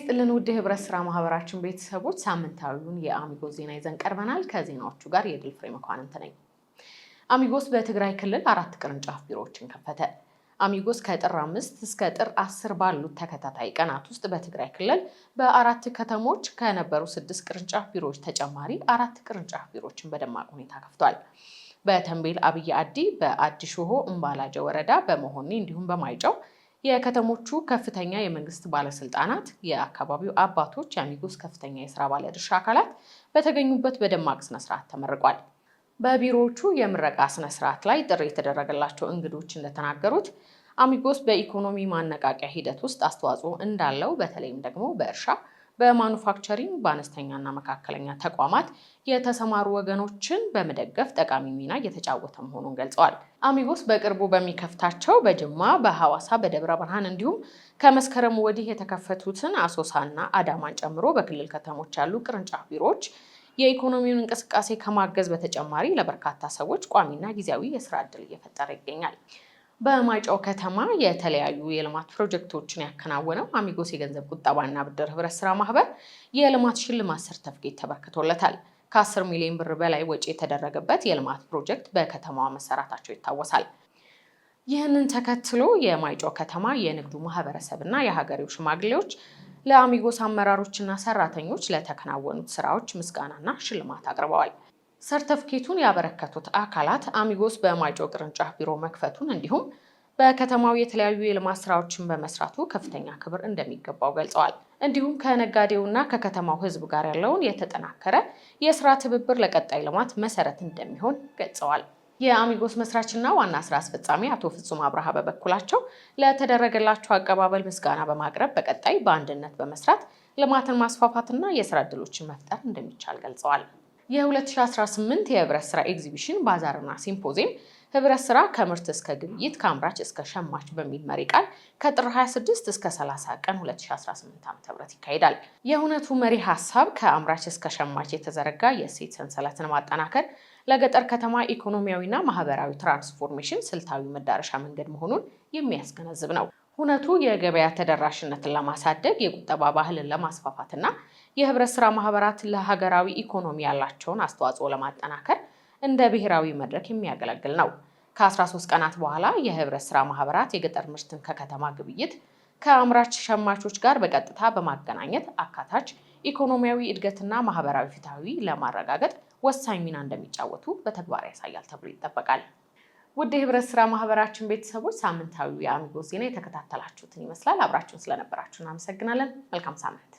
ይስጥልን ውድ የህብረት ስራ ማህበራችን ቤተሰቦች ሳምንታዊውን የአሚጎስ ዜና ይዘን ቀርበናል። ከዜናዎቹ ጋር የድል ፍሬ መኳንንት ነኝ። አሚጎስ በትግራይ ክልል 4 ቅርንጫፍ ቢሮዎችን ከፈተ። አሚጎስ ከጥር 5 እስከ ጥር 10 ባሉት ተከታታይ ቀናት ውስጥ በትግራይ ክልል በ4 ከተሞች ከነበሩ 6 ቅርንጫፍ ቢሮዎች ተጨማሪ 4 ቅርንጫፍ ቢሮዎችን በደማቅ ሁኔታ ከፍቷል። በተንቤል አብይ አዲ፣ በአዲስ ሾሆ እምባላጀ ወረዳ፣ በመሆኒ እንዲሁም በማይጨው የከተሞቹ ከፍተኛ የመንግስት ባለስልጣናት፣ የአካባቢው አባቶች፣ የአሚጎስ ከፍተኛ የስራ ባለድርሻ አካላት በተገኙበት በደማቅ ስነ ስርዓት ተመርቋል። በቢሮዎቹ የምረቃ ስነ ስርዓት ላይ ጥሪ የተደረገላቸው እንግዶች እንደተናገሩት አሚጎስ በኢኮኖሚ ማነቃቂያ ሂደት ውስጥ አስተዋጽኦ እንዳለው በተለይም ደግሞ በእርሻ፣ በማኑፋክቸሪንግ፣ በአነስተኛና መካከለኛ ተቋማት የተሰማሩ ወገኖችን በመደገፍ ጠቃሚ ሚና እየተጫወተ መሆኑን ገልጸዋል። አሚጎስ በቅርቡ በሚከፍታቸው በጅማ፣ በሐዋሳ፣ በደብረ ብርሃን እንዲሁም ከመስከረም ወዲህ የተከፈቱትን አሶሳና አዳማን ጨምሮ በክልል ከተሞች ያሉ ቅርንጫፍ ቢሮዎች የኢኮኖሚውን እንቅስቃሴ ከማገዝ በተጨማሪ ለበርካታ ሰዎች ቋሚና ጊዜያዊ የስራ ዕድል እየፈጠረ ይገኛል። በማይጨው ከተማ የተለያዩ የልማት ፕሮጀክቶችን ያከናወነው አሚጎስ የገንዘብ ቁጠባና ብድር ህብረት ስራ ማህበር የልማት ሽልማት ሰርተፍኬት ተበርክቶለታል። ከ10 ሚሊዮን ብር በላይ ወጪ የተደረገበት የልማት ፕሮጀክት በከተማዋ መሰራታቸው ይታወሳል። ይህንን ተከትሎ የማይጨው ከተማ የንግዱ ማህበረሰብና የሀገሬው ሽማግሌዎች ለአሚጎስ አመራሮችና ሰራተኞች ለተከናወኑት ስራዎች ምስጋናና ሽልማት አቅርበዋል። ሰርተፍኬቱን ያበረከቱት አካላት አሚጎስ በማይጨው ቅርንጫፍ ቢሮ መክፈቱን እንዲሁም በከተማው የተለያዩ የልማት ስራዎችን በመስራቱ ከፍተኛ ክብር እንደሚገባው ገልጸዋል። እንዲሁም ከነጋዴውና ከከተማው ህዝብ ጋር ያለውን የተጠናከረ የስራ ትብብር ለቀጣይ ልማት መሰረት እንደሚሆን ገልጸዋል። የአሚጎስ መስራችና ዋና ስራ አስፈጻሚ አቶ ፍጹም አብርሃ በበኩላቸው ለተደረገላቸው አቀባበል ምስጋና በማቅረብ በቀጣይ በአንድነት በመስራት ልማትን ማስፋፋትና የስራ ዕድሎችን መፍጠር እንደሚቻል ገልጸዋል። የ2018 የህብረት ስራ ኤግዚቢሽን ባዛርና ሲምፖዚየም ህብረት ስራ ከምርት እስከ ግብይት ከአምራች እስከ ሸማች በሚል መሪ ቃል ከጥር 26 እስከ 30 ቀን 2018 ዓ.ም ይካሄዳል። የእውነቱ መሪ ሀሳብ ከአምራች እስከ ሸማች የተዘረጋ የእሴት ሰንሰለትን ማጠናከር ለገጠር ከተማ ኢኮኖሚያዊና ማህበራዊ ትራንስፎርሜሽን ስልታዊ መዳረሻ መንገድ መሆኑን የሚያስገነዝብ ነው። እውነቱ የገበያ ተደራሽነትን ለማሳደግ፣ የቁጠባ ባህልን ለማስፋፋትና የህብረት ስራ ማህበራት ለሀገራዊ ኢኮኖሚ ያላቸውን አስተዋጽኦ ለማጠናከር እንደ ብሔራዊ መድረክ የሚያገለግል ነው። ከ13 ቀናት በኋላ የህብረት ስራ ማህበራት የገጠር ምርትን ከከተማ ግብይት ከአምራች ሸማቾች ጋር በቀጥታ በማገናኘት አካታች ኢኮኖሚያዊ እድገትና ማህበራዊ ፍትሃዊ ለማረጋገጥ ወሳኝ ሚና እንደሚጫወቱ በተግባር ያሳያል ተብሎ ይጠበቃል። ውድ የህብረት ስራ ማህበራችን ቤተሰቦች ሳምንታዊ የአሚጎስ ዜና የተከታተላችሁትን ይመስላል። አብራችሁን ስለነበራችሁ እናመሰግናለን። መልካም ሳምንት።